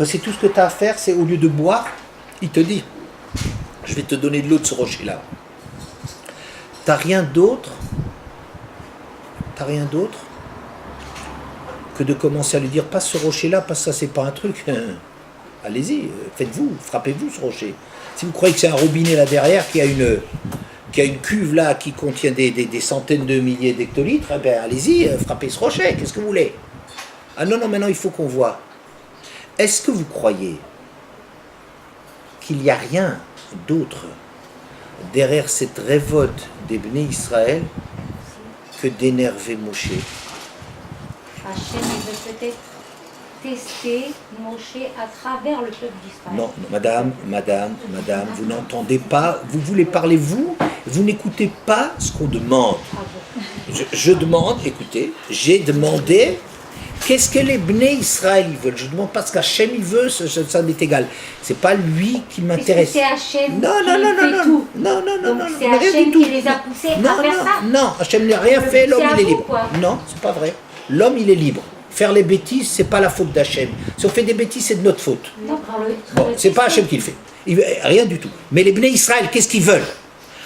Quand c'est tout ce que tu as à faire, c'est au lieu de boire, il te dit, je vais te donner de l'eau de ce rocher-là. T'as rien d'autre que de commencer à lui dire, passe ce rocher-là, parce que ça c'est pas un truc. Allez-y, faites-vous, frappez-vous ce rocher. Si vous croyez que c'est un robinet là derrière qui a une cuve là qui contient des centaines de milliers d'hectolitres, eh bien allez-y, frappez ce rocher, qu'est-ce que vous voulez? Ah non, maintenant il faut qu'on voit. Est-ce que vous croyez qu'il n'y a rien d'autre derrière cette révolte des Bnei Israël que d'énerver Moshe? Hachem veut peut-être tester Moshe à travers le peuple d'Israël. Non, madame, vous n'entendez pas, vous voulez parler vous n'écoutez pas ce qu'on demande. Je demande, écoutez, j'ai demandé qu'est-ce que les Bnei Israël ils veulent. Je demande pas ce qu'Hachem il veut, ça m'est égal. C'est pas lui qui m'intéresse. C'est Hachem qui fait tout. Non, donc c'est Hachem qui les a poussés à faire ça. Non, Hachem n'a rien fait, l'homme il est libre. Quoi. Non, c'est pas vrai. L'homme il est libre. Faire les bêtises, c'est pas la faute d'Hachem. Si on fait des bêtises, c'est de notre faute. Bon, c'est pas Hachem qui le fait. Rien du tout. Mais les Bnei Israël, qu'est-ce qu'ils veulent?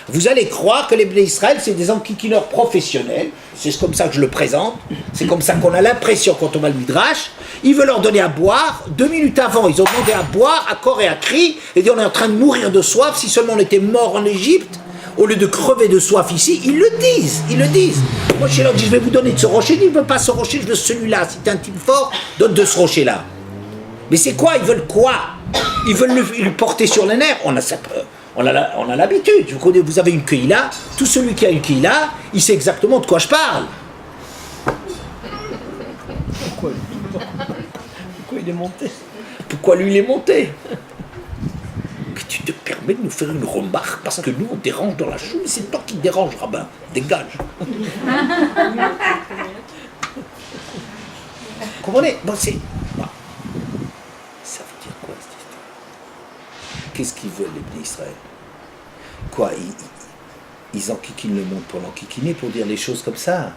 Vous allez croire que les Bnei Israël, c'est des enquiquineurs professionnels. C'est comme ça que je le présente. C'est comme ça qu'on a l'impression quand on va le Midrash. Il veut leur donner à boire. 2 minutes avant, ils ont demandé à boire, à corps et à cri. Et dit, on est en train de mourir de soif. Si seulement on était mort en Égypte, au lieu de crever de soif ici, ils le disent. Moi, je leur dis, je vais vous donner de ce rocher. Ils ne veulent pas ce rocher, je veux celui-là. Si tu es un type fort, donne de ce rocher-là. Mais c'est quoi? Ils veulent quoi? Ils veulent le porter sur les nerfs. On a l'habitude. Vous avez une Kehila, tout celui qui a une Kehila, il sait exactement de quoi je parle. Pourquoi il est monté? Pourquoi lui il est monté? Que tu te permets de nous faire une remarque parce que nous on dérange dans la choue, mais c'est toi qui dérange, rabbin. Dégage. Comprenez? Bon, c'est... Ça veut dire quoi cette histoire? Qu'est-ce qu'ils veulent les Bnei Israël? Quoi? Ils enquiquinent le monde pour l'enquiquiner, pour dire des choses comme ça?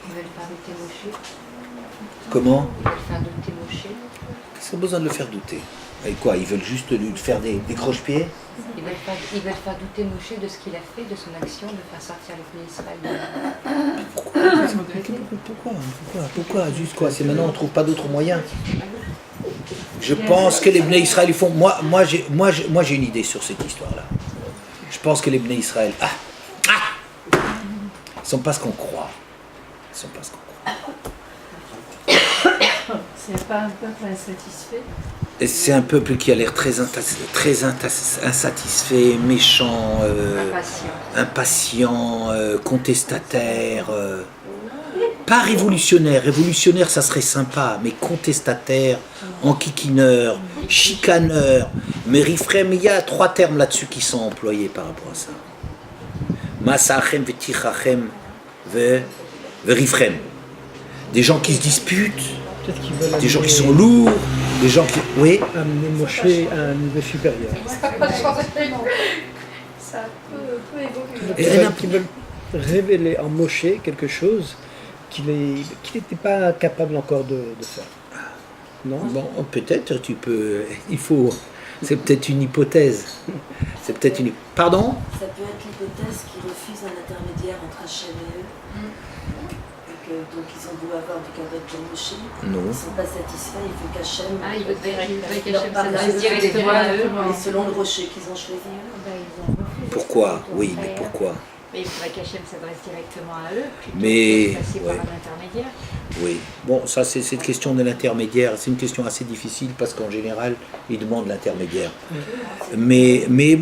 Ils veulent faire douter Moshe. Comment? Ils veulent faire douter Moshe. Qu'est-ce qu'ils ont besoin de le faire douter? Et quoi? Ils veulent juste lui faire des croche-pieds? Ils veulent faire douter Moshe de ce qu'il a fait, de son action, de faire sortir les Bnei Israël. Pourquoi? Juste quoi? C'est maintenant on ne trouve pas d'autres moyens. Je pense que les Bnei Israël ils font. Moi j'ai une idée sur cette histoire-là. Je pense que les Bnei Israël, ils sont pas ce qu'on croit. C'est pas un peuple insatisfait? Et c'est un peuple qui a l'air très insatisfait, méchant, impatient, contestataire. Pas révolutionnaire. Révolutionnaire, ça serait sympa, mais contestataire, enquiquineur, chicaneur. Mais Rifrem, il y a 3 termes là-dessus qui sont employés par rapport à ça. Masachem, Vetirachem, Verifrem. Des gens qui se disputent, des gens qui sont lourds, des gens qui... Oui. Amener Moshe à un niveau supérieur. Ça peut évoluer. Qui veulent révéler en Moshe quelque chose qu'il n'était pas capable encore de faire. Non? Bon, peut-être tu peux... Il faut... C'est peut-être une hypothèse. Pardon? Ça peut être l'hypothèse qu'ils refusent un intermédiaire entre Hachem et eux. Donc ils ont beau avoir du cavod pour Moshe, ils ne sont pas satisfaits, il faut qu'Hachem leur parle directement à eux, et selon le rocher qu'ils ont choisi eux. Pourquoi? Oui, mais pourquoi? Mais il faudrait qu'Hachem s'adresse directement à eux, plutôt mais, que de passer par un intermédiaire. Oui, bon, ça c'est cette question de l'intermédiaire, c'est une question assez difficile parce qu'en général, ils demandent l'intermédiaire. Mais je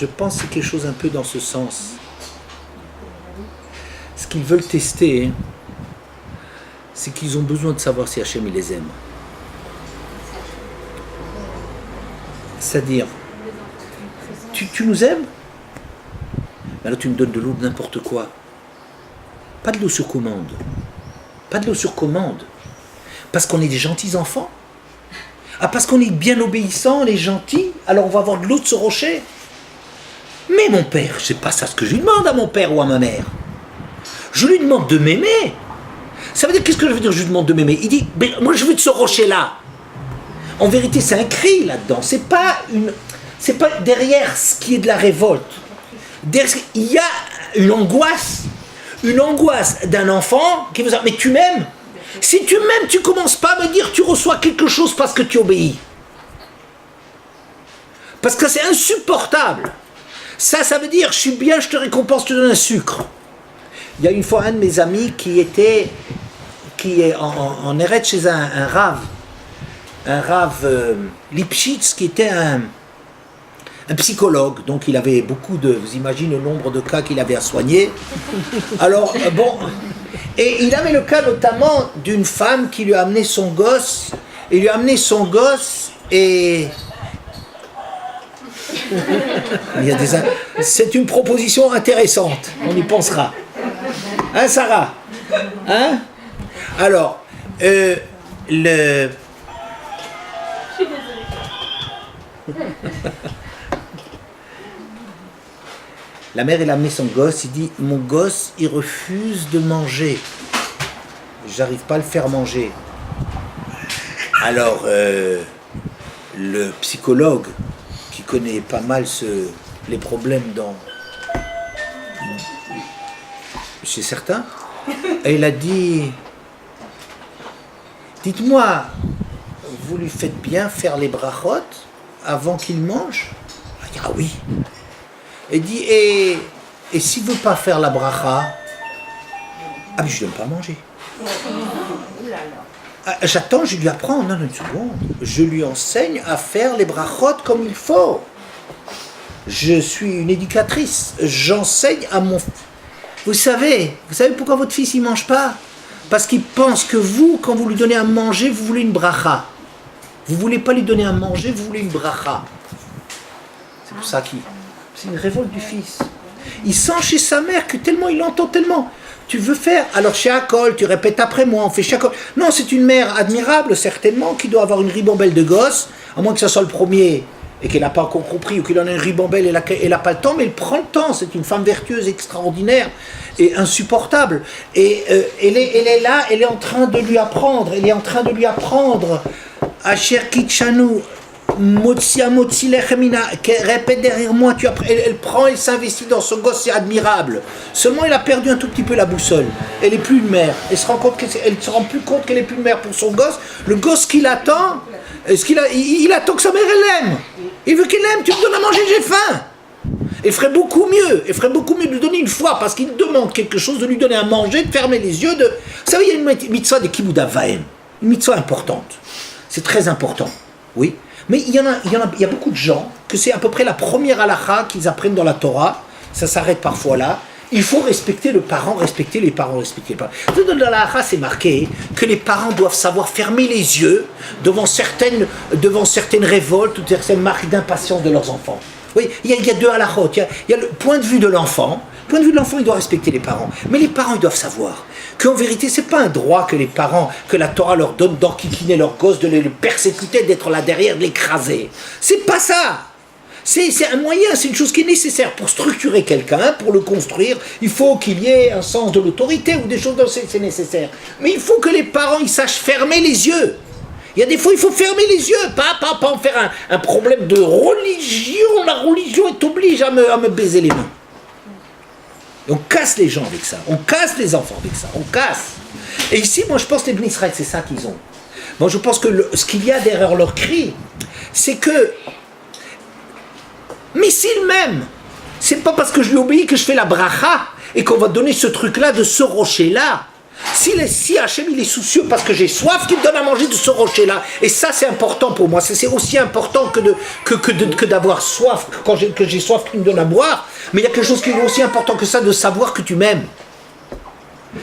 pense que c'est quelque chose un peu dans ce sens. Ce qu'ils veulent tester, c'est qu'ils ont besoin de savoir si Hachem il les aime. C'est-à-dire, tu nous aimes? Alors tu me donnes de l'eau de n'importe quoi. Pas de l'eau sur commande. Parce qu'on est des gentils enfants. Parce qu'on est bien obéissants, les gentils, alors on va avoir de l'eau de ce rocher. Mais mon père, c'est pas ça ce que je lui demande à mon père ou à ma mère. Je lui demande de m'aimer. Ça veut dire, qu'est-ce que je veux dire, je lui demande de m'aimer? Il dit, mais moi je veux de ce rocher-là. En vérité, c'est un cri là-dedans. C'est pas derrière ce qui est de la révolte. Il y a une angoisse d'un enfant qui vous dit, mais tu m'aimes? Si tu m'aimes, tu commences pas à me dire tu reçois quelque chose parce que tu obéis. Parce que c'est insupportable. Ça veut dire, je suis bien, je te récompense, je te donne un sucre. Il y a une fois un de mes amis qui est en Eretz chez un Rav Lipschitz, qui était un psychologue. Donc il avait beaucoup vous imaginez le nombre de cas qu'il avait à soigner. Alors, bon, et il avait le cas notamment d'une femme qui lui a amené son gosse, et c'est une proposition intéressante, on y pensera. Hein, Sarah? Hein? Alors, la mère, elle a amené son gosse, il dit, mon gosse, il refuse de manger. J'arrive pas à le faire manger. Alors, le psychologue, qui connaît pas mal les problèmes chez certains, il a dit, dites-moi, vous lui faites bien faire les brachot avant qu'il mange? Il dit, ah oui. Il dit, et s'il ne veut pas faire la bracha, ah mais je ne donne pas à manger. J'attends, je lui apprends, non, une seconde, je lui enseigne à faire les brachot comme il faut. Je suis une éducatrice, j'enseigne à mon... Vous savez pourquoi votre fils il ne mange pas? Parce qu'il pense que vous, quand vous lui donnez à manger, vous voulez une bracha. Vous ne voulez pas lui donner à manger, vous voulez une bracha. C'est pour ça c'est une révolte du fils. Il sent chez sa mère que tellement, il entend tellement. Tu veux faire, alors chez Akol, tu répètes après moi, on fait chez Akol. Non, c'est une mère admirable, certainement, qui doit avoir une ribambelle de gosse, à moins que ce soit le premier, et qu'elle n'a pas encore compris, ou qu'il en a une ribambelle, elle n'a pas le temps, mais elle prend le temps. C'est une femme vertueuse, extraordinaire, et insupportable. Et elle est là, elle est en train de lui apprendre, Asher Kitchanou, Motsi Lechemina, répète derrière moi, elle prend, elle s'investit dans son gosse, c'est admirable. Seulement, elle a perdu un tout petit peu la boussole. Elle n'est plus une mère. Elle se rend plus compte qu'elle n'est plus une mère pour son gosse. Le gosse qu'il attend, il attend que sa mère elle l'aime. Il veut qu'elle l'aime, tu me donnes à manger, j'ai faim. Elle ferait beaucoup mieux de lui donner une fois, parce qu'il demande quelque chose, de lui donner à manger, de fermer les yeux. Vous savez, il y a une mitzvah de Kibud Avaim, une mitzvah importante. C'est très important, oui. Mais il y a beaucoup de gens que c'est à peu près la première halakha qu'ils apprennent dans la Torah. Ça s'arrête parfois là. Il faut respecter le parent, respecter les parents, respecter les parents. Dans la halakha, c'est marqué que les parents doivent savoir fermer les yeux devant certaines révoltes ou certaines marques d'impatience de leurs enfants. Oui, il y a deux halakhot. Il y a le point de vue de l'enfant. Le point de vue de l'enfant, il doit respecter les parents. Mais les parents, ils doivent savoir qu'en vérité, c'est pas un droit que les parents, que la Torah leur donne d'enquiquiner leurs gosses, de les persécuter, d'être là derrière, de l'écraser. C'est pas ça. C'est un moyen, c'est une chose qui est nécessaire pour structurer quelqu'un, pour le construire. Il faut qu'il y ait un sens de l'autorité ou des choses dont c'est nécessaire. Mais il faut que les parents, ils sachent fermer les yeux. Il y a des fois, il faut fermer les yeux, pas en faire un problème de religion. La religion est oblige à me baiser les mains. Et on casse les gens avec ça, on casse les enfants avec ça, on casse. Et ici, moi je pense que les Bnei Israël, c'est ça qu'ils ont. Moi je pense que ce qu'il y a derrière leur cri, c'est que, mais s'ils m'aiment, c'est pas parce que je lui obéis que je fais la bracha et qu'on va donner ce truc-là de ce rocher-là. Si Hachem il est soucieux parce que j'ai soif, qu'il me donne à manger de ce rocher-là. Et ça c'est important pour moi, c'est aussi important que d'avoir soif, que j'ai soif qu'il me donne à boire. Mais il y a quelque chose qui est aussi important que ça, de savoir que tu m'aimes.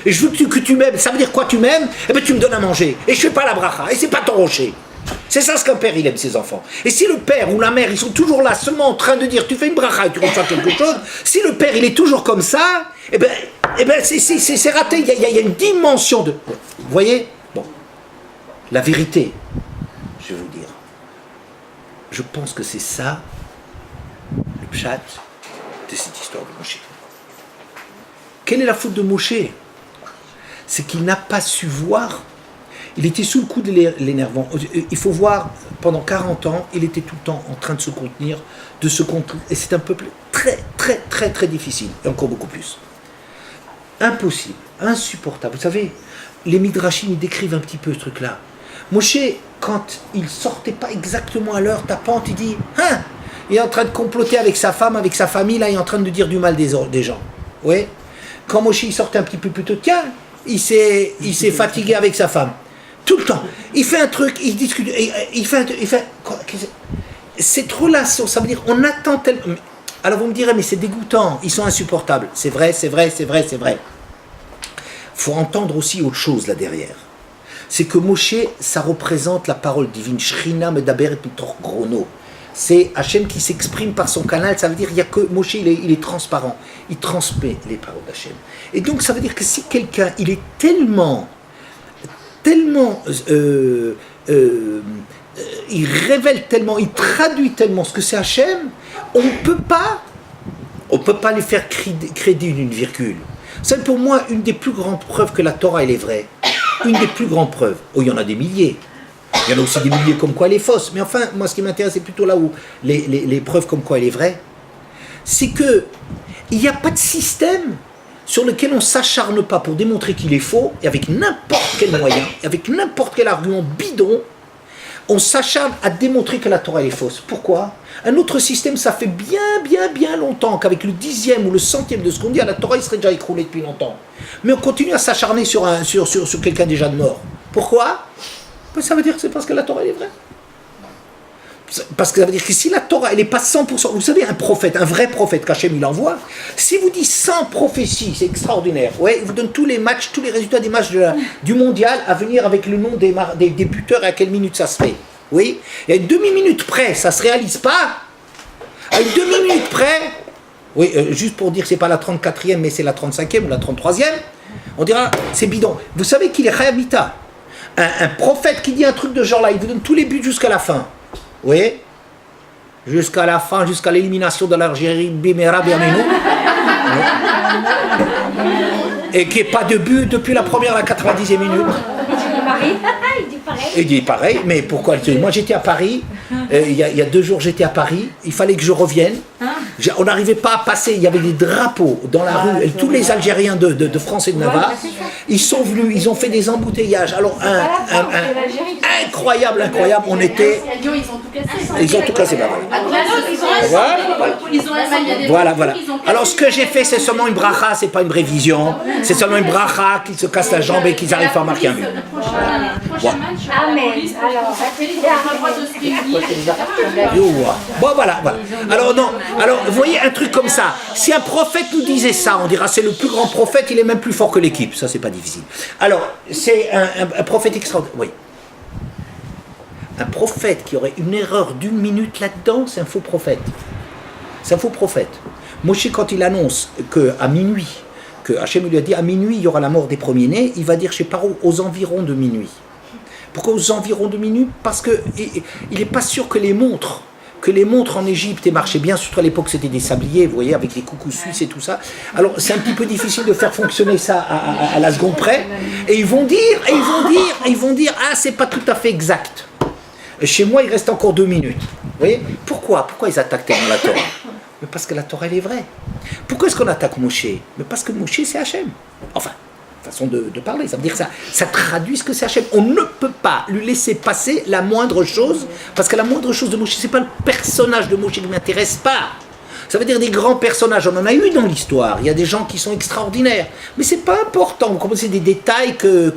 Et je veux que tu m'aimes. Ça veut dire quoi, tu m'aimes? Eh bien tu me donnes à manger. Et je fais pas la bracha, et c'est pas ton rocher. C'est ça ce qu'un père il aime ses enfants. Et si le père ou la mère ils sont toujours là seulement en train de dire tu fais une bracha et tu reçois quelque chose, si le père il est toujours comme ça, eh ben c'est raté. Il y a une dimension de... Vous voyez? Bon. La vérité, je vais vous dire. Je pense que c'est ça le pshat de cette histoire de Moshe. Quelle est la faute de Moshe? c'est qu'il n'a pas su voir. Il était sous le coup de l'énervement. Il faut voir, pendant 40 ans, il était tout le temps en train de se contenir, et c'est un peuple très, très, très, très difficile, et encore beaucoup plus. Impossible, insupportable. Vous savez, les Midrashim, ils décrivent un petit peu ce truc-là. Moshe, quand il sortait pas exactement à l'heure tapante, il dit, hein, il est en train de comploter avec sa femme, avec sa famille, là, il est en train de dire du mal des gens. Oui. Quand Moshe il sortait un petit peu plus tôt, tiens, il s'est fatigué avec sa femme. Tout le temps. Il fait un truc, il discute, il fait cette relation, ça veut dire, on attend tellement. Alors vous me direz, mais c'est dégoûtant, ils sont insupportables. C'est vrai. Faut entendre aussi autre chose là derrière. C'est que Moshe, ça représente la parole divine. Shrina medaber pitor grono. C'est Hachem qui s'exprime par son canal. Ça veut dire, il y a que Moshe, il est transparent. Il transmet les paroles d'Hachem. Et donc ça veut dire que si quelqu'un, il est tellement il révèle tellement, il traduit tellement ce que c'est Hachem, on ne peut pas lui faire crédit d'une virgule. C'est pour moi une des plus grandes preuves que la Torah elle est vraie. Une des plus grandes preuves. Oh, il y en a des milliers. Il y en a aussi des milliers comme quoi elle est fausse. Mais enfin, moi ce qui m'intéresse, c'est plutôt là où les preuves comme quoi elle est vraie. C'est que il n'y a pas de système sur lequel on ne s'acharne pas pour démontrer qu'il est faux, et avec n'importe quel moyen, avec n'importe quel argument bidon, on s'acharne à démontrer que la Torah est fausse. Pourquoi ? Un autre système, ça fait bien longtemps qu'avec le 10e ou le 100e de ce qu'on dit, la Torah il serait déjà écroulée depuis longtemps. Mais on continue à s'acharner sur quelqu'un déjà de mort. Pourquoi ? Ça veut dire que c'est parce que la Torah elle est vraie. Parce que ça veut dire que si la Torah, elle n'est pas 100%, vous savez, un prophète, un vrai prophète qu'Hachem il envoie, si vous dites 100 prophéties, c'est extraordinaire, ouais, il vous donne tous les matchs, tous les résultats des matchs du mondial à venir avec le nom des buteurs et à quelle minute ça se fait. Oui, et à une demi-minute près, ça ne se réalise pas. À une demi-minute près, oui, juste pour dire que ce n'est pas la 34e, mais c'est la 35e ou la 33e, on dira, c'est bidon. Vous savez qu'il est Chayamita. Un prophète qui dit un truc de genre là, il vous donne tous les buts jusqu'à la fin. Oui, jusqu'à la fin, jusqu'à l'élimination de l'Algérie, Bimera Biaminou. Et qu'il n'y ait pas de but depuis la première à la 90e minute. Il dit pareil, mais pourquoi ? Moi j'étais à Paris, il y a 2 jours j'étais à Paris, il fallait que je revienne. On n'arrivait pas à passer, il y avait des drapeaux dans la rue, et tous les Algériens de France et de Navarre, ils sont venus, ils ont fait des embouteillages. Alors incroyable, on était... Ils ont tout cassé. Voilà. Alors ce que j'ai fait, c'est seulement une bracha, c'est pas une prévision, c'est seulement une bracha qu'ils se cassent la jambe et qu'ils arrivent à marquer un but. Amen. Bon, voilà. Alors, vous voyez un truc comme ça. Si un prophète nous disait ça, on dira c'est le plus grand prophète, il est même plus fort que l'équipe. Ça, c'est pas difficile. Alors, c'est un prophète extraordinaire. Oui. Un prophète qui aurait une erreur d'1 minute là-dedans, c'est un faux prophète. C'est un faux prophète. Moshe, quand il annonce qu'à minuit, que Hachem lui a dit à minuit il y aura la mort des premiers-nés, il va dire chez Paro aux environs de minuit. Pourquoi aux environs de minuit ? Parce qu'il n'est pas sûr que les montres en Égypte aient marché bien, surtout à l'époque c'était des sabliers, vous voyez, avec les coucous suisses et tout ça. Alors c'est un petit peu difficile de faire fonctionner ça à la seconde près. Et ils vont dire, ah c'est pas tout à fait exact. Chez moi il reste encore 2 minutes. Vous voyez ? Pourquoi ils attaquent tellement la Torah ? Mais parce que la Torah elle est vraie. Pourquoi est-ce qu'on attaque Moshe ? Mais parce que Moshe c'est Hachem. Enfin, façon de parler, ça veut dire que ça traduit ce que c'est Hachem. On ne peut pas lui laisser passer la moindre chose, parce que la moindre chose de Moshe, c'est pas le personnage de Moshe qui ne m'intéresse pas. Ça veut dire des grands personnages, on en a eu dans l'histoire, il y a des gens qui sont extraordinaires, mais c'est pas important. Vous comprenez, c'est des détails que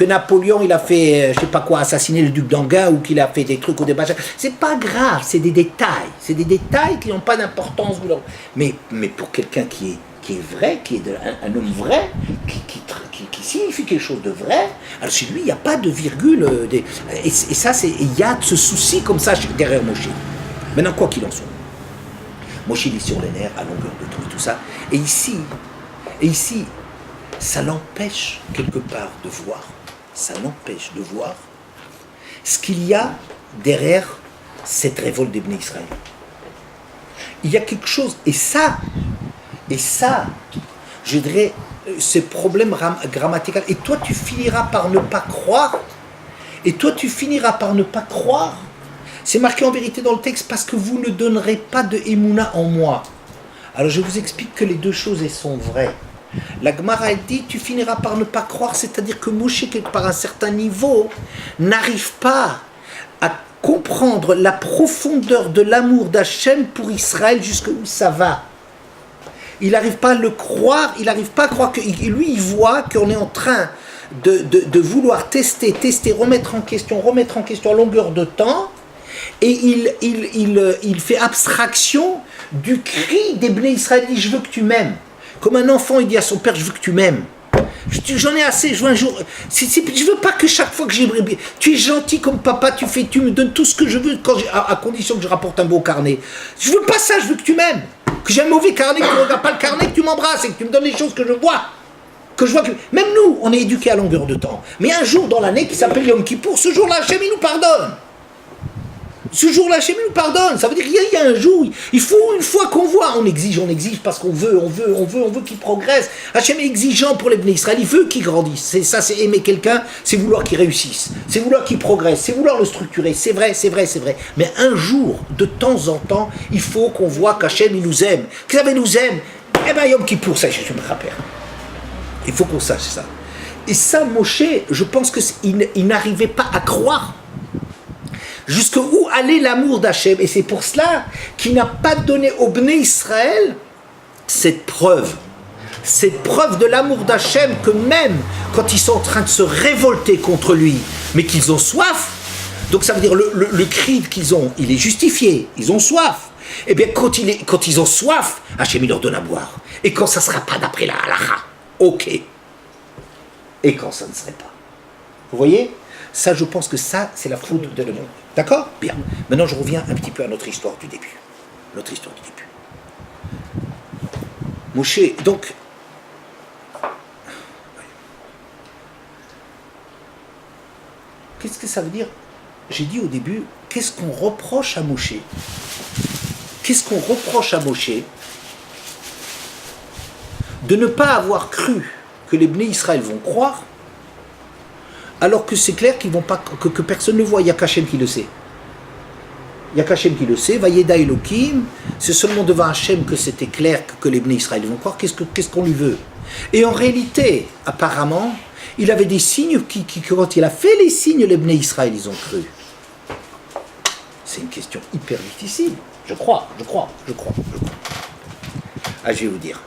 Napoléon, il a fait, je sais pas quoi, assassiner le duc d'Enghien, ou qu'il a fait des trucs au débat. C'est pas grave, c'est des détails qui n'ont pas d'importance. Mais pour quelqu'un qui est vrai, qui est un homme vrai, qui signifie quelque chose de vrai, alors chez lui, il n'y a pas de virgule, et ça, il y a ce souci comme ça derrière Moshe. Maintenant, quoi qu'il en soit, Moshe il est sur les nerfs à longueur de temps et tout ça. Et ici, ça l'empêche quelque part de voir. Ça l'empêche de voir ce qu'il y a derrière cette révolte des Bnei Israël. Il y a quelque chose, et ça, je dirais, ces problèmes grammaticaux. Et toi, tu finiras par ne pas croire. C'est marqué en vérité dans le texte, parce que vous ne donnerez pas de émouna en moi. Alors je vous explique que les deux choses, elles sont vraies. La Gemara, elle dit, tu finiras par ne pas croire, c'est-à-dire que Moshe, quelque part à un certain niveau, n'arrive pas à comprendre la profondeur de l'amour d'Hachem pour Israël, jusqu'où ça va. Il n'arrive pas à le croire, il n'arrive pas à croire que lui, il voit qu'on est en train de vouloir tester, remettre en question à longueur de temps, et il fait abstraction du cri des Bnei Israël, il dit, je veux que tu m'aimes. Comme un enfant, il dit à son père, je veux que tu m'aimes. J'en ai assez, je veux un jour. Je veux pas que chaque fois que j'aimerais bien. Tu es gentil comme papa, tu me donnes tout ce que je veux, à condition que je rapporte un beau carnet. Je veux pas ça, je veux que tu m'aimes. Que j'ai un mauvais carnet, que tu ne regardes pas le carnet, que tu m'embrasses et que tu me donnes les choses que je vois. Même nous, on est éduqués à longueur de temps. Mais un jour dans l'année qui s'appelle Yom Kippour, ce jour-là, Hachem, il nous pardonne. Ce jour-là, Hachem nous pardonne. Ça veut dire qu'il y a un jour, il faut une fois qu'on voit, on exige parce qu'on veut qu'il progresse. Hachem est exigeant pour les Bnei Israël, il veut qu'ils grandissent. C'est aimer quelqu'un, c'est vouloir qu'il réussisse, c'est vouloir qu'il progresse, c'est vouloir le structurer. C'est vrai. Mais un jour, de temps en temps, il faut qu'on voit qu'Hachem, il nous aime. Qu'Hachem nous aime. Eh bien, Yom Kippour, ça, je me rappelle. Il faut qu'on sache ça. Et ça, Moshe, je pense qu'il n'arrivait pas à croire jusqu'où allait l'amour d'Hachem. Et c'est pour cela qu'il n'a pas donné au Bnei Israël cette preuve de l'amour d'Hachem, que même quand ils sont en train de se révolter contre lui, mais qu'ils ont soif, donc ça veut dire le cri qu'ils ont, il est justifié, ils ont soif. Et bien quand ils ont soif, Hachem il leur donne à boire. Et quand ça ne sera pas d'après la halakha, ok. Et quand ça ne serait pas. Vous voyez ? Ça, je pense que ça, c'est la faute de l'homme. D'accord ? Bien. Maintenant, je reviens un petit peu à notre histoire du début. Moshe, donc... Qu'est-ce que ça veut dire ? J'ai dit au début, qu'est-ce qu'on reproche à Moshe ? De ne pas avoir cru que les Bnei Israël vont croire, alors que c'est clair qu'ils vont pas, que personne ne voit, il n'y a qu'Hachem qui le sait. Vayeda Elohim, c'est seulement devant Hachem que c'était clair que les Bnei Israël vont croire, qu'est-ce qu'on lui veut. Et en réalité, apparemment, il avait des signes quand il a fait les signes, les Bnei Israël, ils ont cru. C'est une question hyper difficile. Je crois. Ah, je vais vous dire.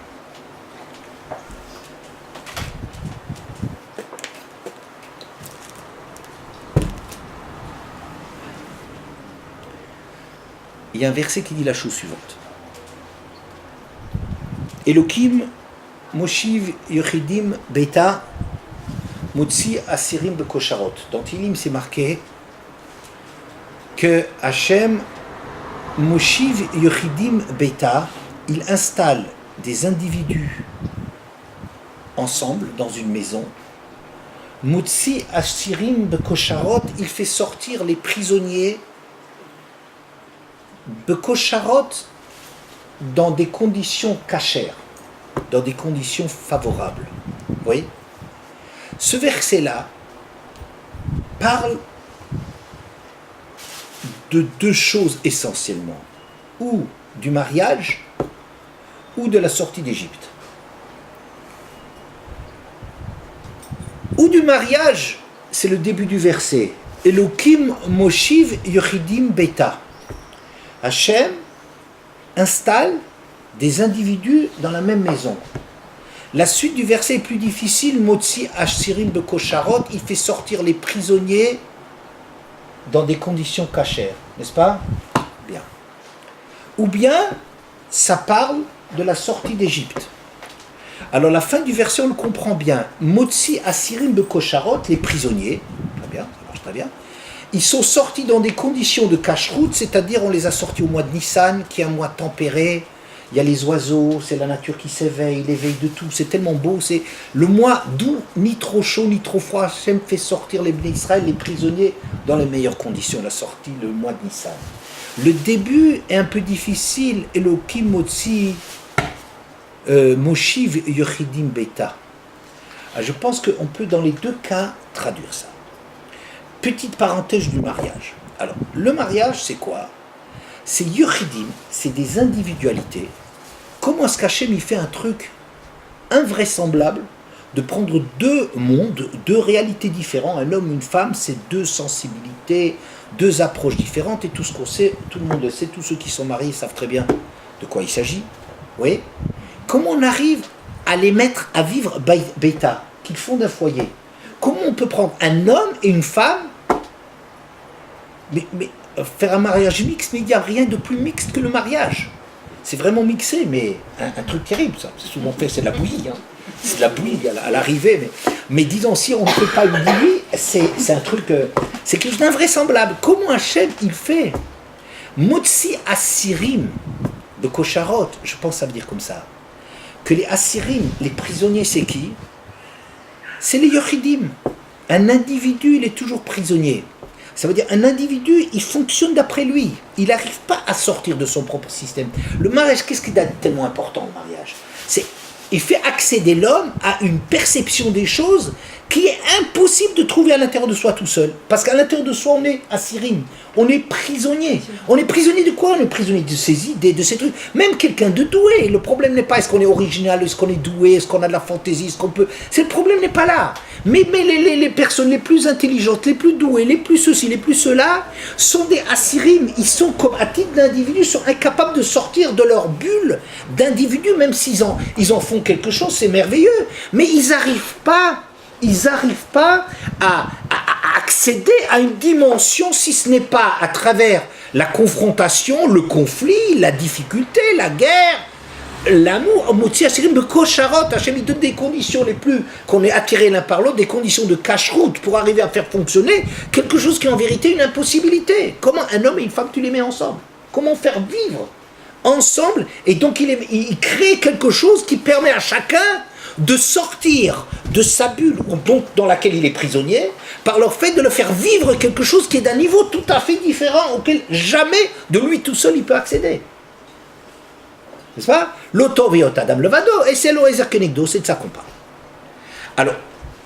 Il y a un verset qui dit la chose suivante. Elohim Moshiv Yochidim Beta Motzi Asirim Bekosharot. Dans Tilim, c'est marqué que Hachem Moshiv Yochidim Beta, il installe des individus ensemble dans une maison. Motzi Asirim Bekosharot, il fait sortir les prisonniers Bekosharot dans des conditions cachères, dans des conditions favorables. Vous voyez ? Ce verset-là parle de deux choses essentiellement, ou du mariage, ou de la sortie d'Égypte. Ou du mariage, c'est le début du verset. Elohim Moshiv Yochidim Beta. Hachem installe des individus dans la même maison. La suite du verset est plus difficile. Motzi Ashirim Bekosharot, il fait sortir les prisonniers dans des conditions cachères, n'est-ce pas ? Bien. Ou bien, ça parle de la sortie d'Égypte. Alors la fin du verset, on le comprend bien. Motzi Ashirim Bekosharot, les prisonniers, très bien, ça marche très bien. Ils sont sortis dans des conditions de cache-route, c'est-à-dire on les a sortis au mois de Nissan, qui est un mois tempéré. Il y a les oiseaux, c'est la nature qui s'éveille, l'éveil de tout, c'est tellement beau. C'est le mois doux, ni trop chaud, ni trop froid. Hachem fait sortir les Bnei Israël, les prisonniers, dans les meilleures conditions. La sortie le mois de Nissan. Le début est un peu difficile. Elohim Motzi Moshiv Yochidim Beta. Je pense qu'on peut dans les deux cas traduire ça. Petite parenthèse du mariage. Alors, le mariage, c'est quoi? C'est Yochidim, c'est des individualités. Comment est-ce qu'Hachem il fait un truc invraisemblable de prendre deux mondes, deux réalités différentes, un homme, une femme, c'est deux sensibilités, deux approches différentes, et tout ce qu'on sait, tout le monde le sait, tous ceux qui sont mariés savent très bien de quoi il s'agit. Oui. Comment on arrive à les mettre à vivre bêta, qu'ils font d'un foyer? Comment on peut prendre un homme et une femme, mais faire un mariage mixte, mais il n'y a rien de plus mixte que le mariage. C'est vraiment mixé, mais un truc terrible, ça. C'est souvent fait, c'est de la bouillie. Hein. C'est de la bouillie à l'arrivée. Mais disons, si on ne fait pas une bouillie, c'est un truc... c'est quelque chose d'invraisemblable. Comment Hachem, il fait Motsi Asirim de Kosharot, je pense que ça veut dire comme ça. Que les Asirim, les prisonniers, c'est qui? C'est les Yochidim. Un individu, il est toujours prisonnier. Ça veut dire un individu, il fonctionne d'après lui. Il n'arrive pas à sortir de son propre système. Le mariage, qu'est-ce qui est tellement important, le mariage? Il fait accéder l'homme à une perception des choses qui est impossible de trouver à l'intérieur de soi tout seul. Parce qu'à l'intérieur de soi, on est asirim, on est prisonnier. On est prisonnier de quoi? On est prisonnier de ses idées, de ses trucs. Même quelqu'un de doué. Le problème n'est pas est-ce qu'on est original, est-ce qu'on est doué, est-ce qu'on a de la fantaisie, est-ce qu'on peut... Le problème n'est pas là. Mais les personnes les plus intelligentes, les plus douées, les plus ceci, les plus cela, sont des asirim. Ils sont, comme à titre d'individu, sont incapables de sortir de leur bulle d'individu, même s'ils en font quelque chose, c'est merveilleux. Mais ils n'arrivent pas à accéder à une dimension, si ce n'est pas à travers la confrontation, le conflit, la difficulté, la guerre, l'amour. Hachem il donne des conditions les plus, qu'on est attiré l'un par l'autre, des conditions de cache-route pour arriver à faire fonctionner quelque chose qui est en vérité une impossibilité. Comment un homme et une femme, tu les mets ensemble? Comment faire vivre ensemble? Et donc il crée quelque chose qui permet à chacun de sortir de sa bulle donc dans laquelle il est prisonnier, par le fait de le faire vivre quelque chose qui est d'un niveau tout à fait différent, auquel jamais de lui tout seul il peut accéder. N'est-ce pas? L'autoviot Adam Levado, et c'est l'Oezer Kenegdo, c'est de ça qu'on parle. Alors,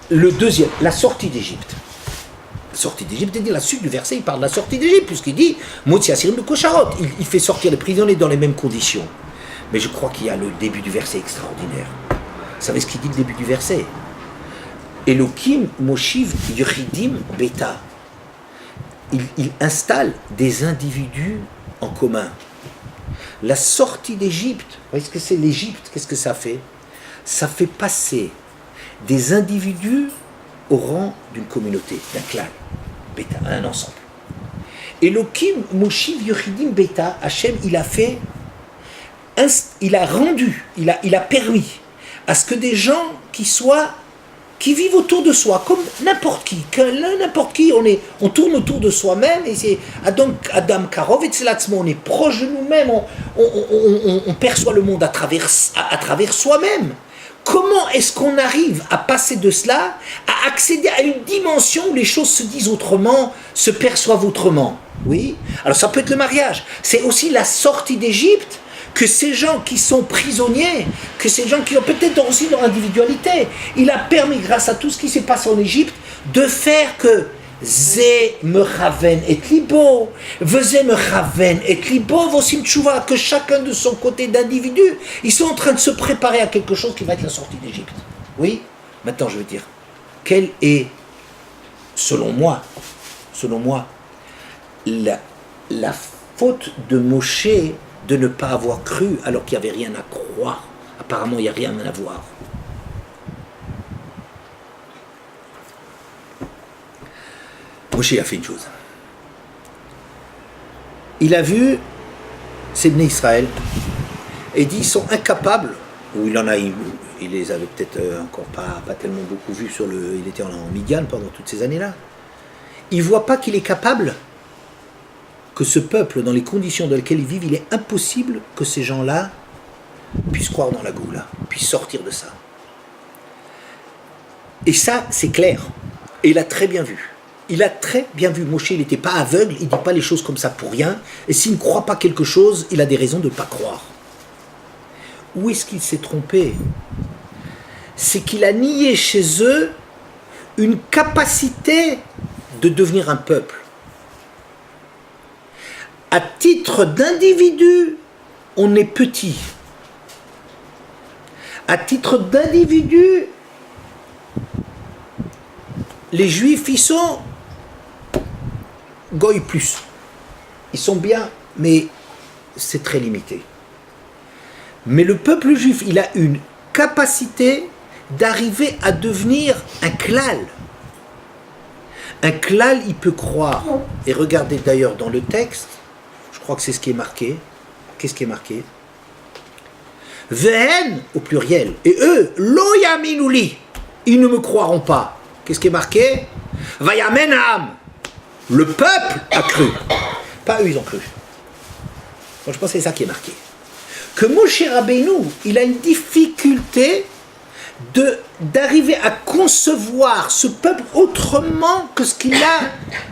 le deuxième, la sortie d'Égypte. La sortie d'Égypte, c'est-à-dire la suite du verset, il parle de la sortie d'Égypte, puisqu'il dit Motsi Asirim de Kosharot. Il fait sortir les prisonniers dans les mêmes conditions. Mais je crois qu'il y a le début du verset extraordinaire. Vous savez ce qu'il dit le début du verset? Elohim Moshiv Yochidim Beta. Il installe des individus en commun. La sortie d'Égypte, vous voyez ce que c'est l'Égypte? Qu'est-ce que ça fait? Ça fait passer des individus au rang d'une communauté, d'un clan, Beta, un ensemble. Elohim Moshiv Yochidim Beta, Hachem, il a permis à ce que des gens qui vivent autour de soi, comme n'importe qui, on tourne autour de soi-même, et c'est Adam Karov, et on est proche de nous-mêmes, on perçoit le monde à travers soi-même. Comment est-ce qu'on arrive à passer de cela, à accéder à une dimension où les choses se disent autrement, se perçoivent autrement? Oui. Alors ça peut être le mariage, c'est aussi la sortie d'Égypte, que ces gens qui sont prisonniers, que ces gens qui ont peut-être aussi leur individualité, il a permis, grâce à tout ce qui s'est passé en Égypte, de faire que Zé Mechaven et Libo, Vezé Mechaven et Libo, Vosim Tchouva, que chacun de son côté d'individu, ils sont en train de se préparer à quelque chose qui va être la sortie d'Égypte. Oui. Maintenant, je veux dire, quelle est, selon moi, la faute de Moshe de ne pas avoir cru alors qu'il n'y avait rien à croire. Apparemment, il n'y a rien à voir. Moshe a fait une chose. Il a vu ces Bnei Israël et dit ils sont incapables, ou il en a, il les avait peut-être encore pas tellement beaucoup vus il était en Midian pendant toutes ces années-là. Il ne voit pas qu'il est capable, que ce peuple, dans les conditions dans lesquelles ils vivent, il est impossible que ces gens-là puissent croire dans la Goula, puissent sortir de ça. Et ça, c'est clair. Et il a très bien vu. Moshe, il n'était pas aveugle, il ne dit pas les choses comme ça pour rien. Et s'il ne croit pas quelque chose, il a des raisons de ne pas croire. Où est-ce qu'il s'est trompé? c'est qu'il a nié chez eux une capacité de devenir un peuple. À titre d'individu, on est petit. À titre d'individu, les Juifs, ils sont goy plus. Ils sont bien, mais c'est très limité. Mais le peuple juif, il a une capacité d'arriver à devenir un klal. Un klal, il peut croire. Et regardez d'ailleurs dans le texte, je crois que c'est ce qui est marqué. Qu'est-ce qui est marqué? Vehen, au pluriel. Et eux, lo yaminouli, ils ne me croiront pas. Qu'est-ce qui est marqué? Vayamen ha'am. Le peuple a cru. Pas eux, ils ont cru. Moi, je pense que c'est ça qui est marqué. Que Moshe Rabbeinu, il a une difficulté d'arriver à concevoir ce peuple autrement que ce qu'il a,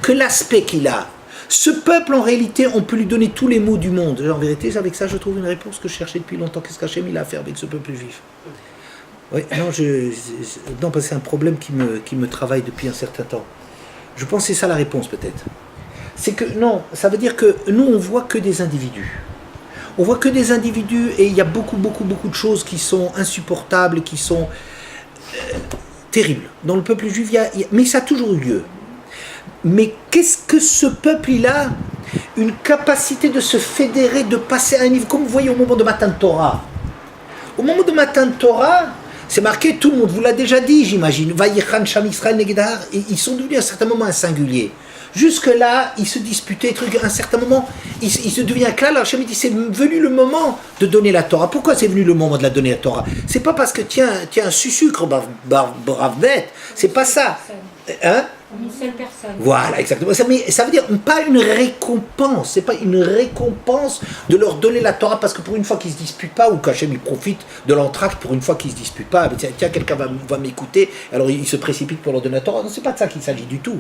que l'aspect qu'il a. Ce peuple, en réalité, on peut lui donner tous les mots du monde. En vérité, avec ça, je trouve une réponse que je cherchais depuis longtemps. Qu'est-ce qu'Hachem il a à faire avec ce peuple juif? Oui, non, non, parce que c'est un problème qui me travaille depuis un certain temps. Je pense que c'est ça la réponse, peut-être. C'est que, non, ça veut dire que nous, on voit que des individus. On voit que des individus et il y a beaucoup de choses qui sont insupportables, qui sont terribles. Dans le peuple juif, mais ça a toujours eu lieu. Mais qu'est-ce que ce peuple, il a? Une capacité de se fédérer, de passer à un niveau, comme vous voyez au moment de Matan Torah. Au moment de Matan Torah, c'est marqué, tout le monde vous l'a déjà dit, j'imagine. Vayichan Sham Israël Negedar, ils sont devenus à un certain moment un singulier. Jusque-là, ils se disputaient, à un certain moment, il se devient clair. Alors Hachem dit, c'est venu le moment de donner la Torah. Pourquoi c'est venu le moment de la donner la Torah? C'est pas parce que tiens un sucre, brave bête, c'est pas ça. Hein? Une seule personne. Voilà, exactement. Mais ça veut dire pas une récompense. C'est pas une récompense de leur donner la Torah parce que pour une fois qu'ils se disputent pas ou qu'Hachem il profite de l'entracte pour une fois qu'ils se disputent pas. Tiens, quelqu'un va m'écouter, alors il se précipite pour leur donner la Torah. Non, c'est pas de ça qu'il s'agit du tout.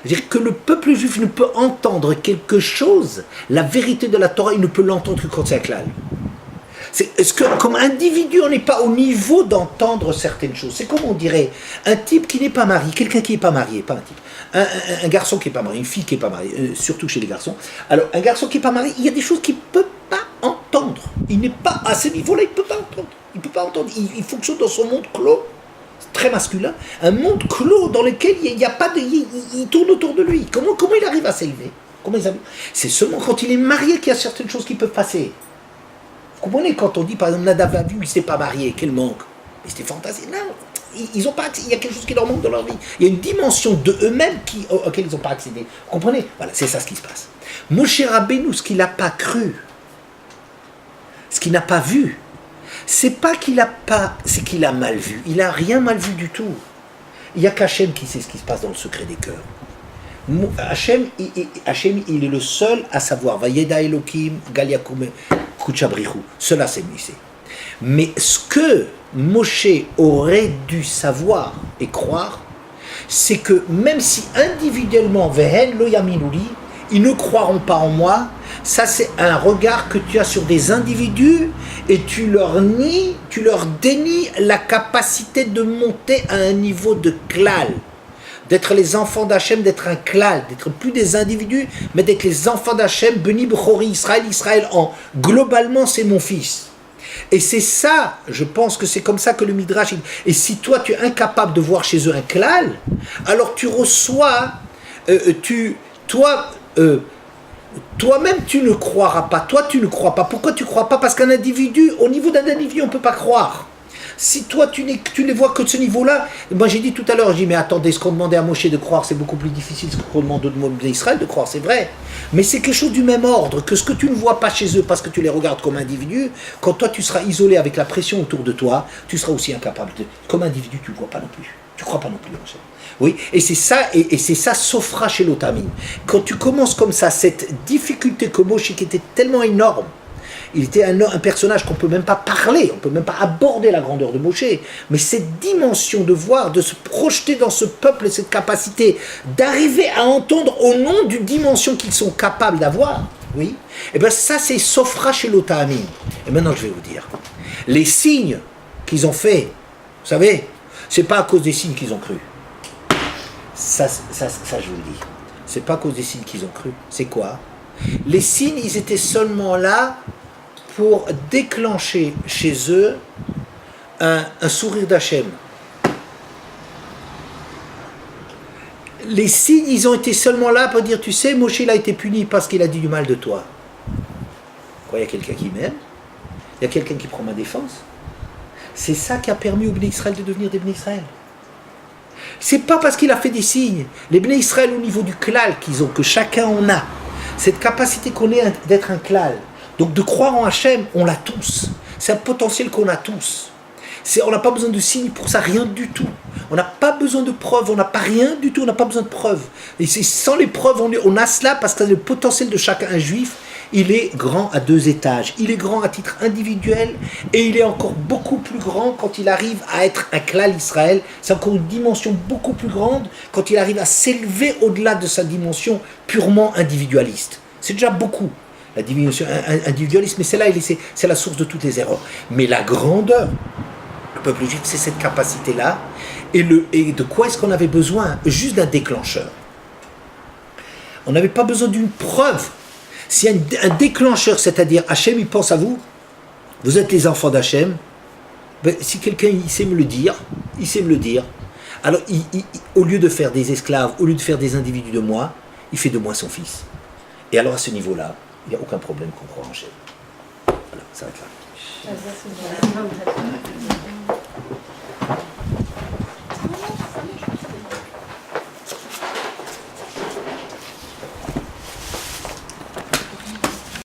C'est-à-dire que le peuple juif ne peut entendre quelque chose, la vérité de la Torah, il ne peut l'entendre que quand c'est un klal. Est-ce que, comme individu, on n'est pas au niveau d'entendre certaines choses? C'est comme on dirait un type qui n'est pas marié, quelqu'un qui n'est pas marié, pas un type, un garçon qui n'est pas marié, une fille qui n'est pas mariée, surtout chez les garçons. Alors, un garçon qui n'est pas marié, il y a des choses qu'il ne peut pas entendre. Il n'est pas à ce niveau-là, il ne peut pas entendre. Il ne peut pas entendre. Il fonctionne dans son monde clos, très masculin, un monde clos dans lequel il n'y a pas de... Il tourne autour de lui. Comment il arrive à s'élever? C'est seulement quand il est marié qu'il y a certaines choses qui peuvent passer. Vous comprenez, quand on dit, par exemple, Nadav Avihu, il ne s'est pas marié, quel manque? Mais c'était fantastique. Non, ils ont pas accès, il y a quelque chose qui leur manque dans leur vie. Il y a une dimension de eux-mêmes auquel ils n'ont pas accédé. Vous comprenez? Voilà, c'est ça ce qui se passe. Moshe Rabbeinu, ce qu'il n'a pas cru, ce qu'il n'a pas vu, c'est pas qu'il a pas, c'est qu'il a mal vu. Il n'a rien mal vu du tout. Il n'y a qu'Hachem qui sait ce qui se passe dans le secret des cœurs. Hachem, il est le seul à savoir. Vayeda Elohim, Galiakume, Kuchabrihu. Cela, c'est lui, c'est. Mais ce que Moshe aurait dû savoir et croire, c'est que même si individuellement, Vehen lo yaminuli, ils ne croiront pas en moi, ça c'est un regard que tu as sur des individus et tu leur dénies la capacité de monter à un niveau de klal, d'être les enfants d'Hachem, d'être un klal, d'être plus des individus, mais d'être les enfants d'Hachem, Beni Bechori, Israël en globalement c'est mon fils. Et c'est ça, je pense que c'est comme ça que le Midrash... Et si toi tu es incapable de voir chez eux un klal, alors tu reçois... toi-même tu ne croiras pas. Toi tu ne crois pas. Pourquoi tu ne crois pas? Parce qu'un individu, au niveau d'un individu, on ne peut pas croire. Si toi tu ne vois que de ce niveau-là, moi j'ai dit tout à l'heure, j'ai dit mais attendez, ce qu'on demandait à Moshe de croire c'est beaucoup plus difficile que ce qu'on demande à Israël de croire, c'est vrai. Mais c'est quelque chose du même ordre, que ce que tu ne vois pas chez eux parce que tu les regardes comme individus, quand toi tu seras isolé avec la pression autour de toi, tu seras aussi incapable de... Comme individu tu ne vois pas non plus. Tu ne crois pas non plus, Moshe. Oui, et c'est ça, et c'est ça Sofra chez l'Otamim. Quand tu commences comme ça, cette difficulté que Moshe qui était tellement énorme, il était un personnage qu'on ne peut même pas parler, on ne peut même pas aborder la grandeur de Moshe, mais cette dimension de voir, de se projeter dans ce peuple, cette capacité d'arriver à entendre au nom d'une dimension qu'ils sont capables d'avoir, oui, et bien ça c'est Sofra chez l'Otamim. Et maintenant je vais vous dire, les signes qu'ils ont fait Vous savez, c'est pas à cause des signes qu'ils ont cru. Ça, je vous le dis. C'est pas à cause des signes qu'ils ont cru. C'est quoi? Les signes, ils étaient seulement là pour déclencher chez eux un sourire d'Hachem. Les signes, ils ont été seulement là pour dire, tu sais, Moshe, il a été puni parce qu'il a dit du mal de toi. Quoi, il y a quelqu'un qui m'aime? Il y a quelqu'un qui prend ma défense? C'est ça qui a permis aux Bnei Israël de devenir des Bnei Israël. C'est pas parce qu'il a fait des signes. Les Bnei Israël, au niveau du klal qu'ils ont, que chacun en a, cette capacité qu'on ait d'être un klal, donc de croire en Hachem, on l'a tous. C'est un potentiel qu'on a tous. On n'a pas besoin de signes pour ça, rien du tout. On n'a pas besoin de preuves, on n'a pas rien du tout, on n'a pas besoin de preuves. Et c'est sans les preuves, on a cela parce que le potentiel de chacun, un juif, il est grand à 2 étages. Il est grand à titre individuel et il est encore beaucoup plus grand quand il arrive à être un klal Israël. C'est encore une dimension beaucoup plus grande quand il arrive à s'élever au-delà de sa dimension purement individualiste. C'est déjà beaucoup, la dimension individualiste, mais celle-là, c'est la source de toutes les erreurs. Mais la grandeur, le peuple juif, c'est cette capacité-là. Et de quoi est-ce qu'on avait besoin? Juste d'un déclencheur. On n'avait pas besoin d'une preuve. S'il y a un déclencheur, c'est-à-dire Hachem, il pense à vous, vous êtes les enfants d'Hachem, ben, si quelqu'un il sait me le dire, alors au lieu de faire des esclaves, au lieu de faire des individus de moi, il fait de moi son fils. Et alors à ce niveau-là, il n'y a aucun problème qu'on croit en Hachem. Voilà, ça va être là.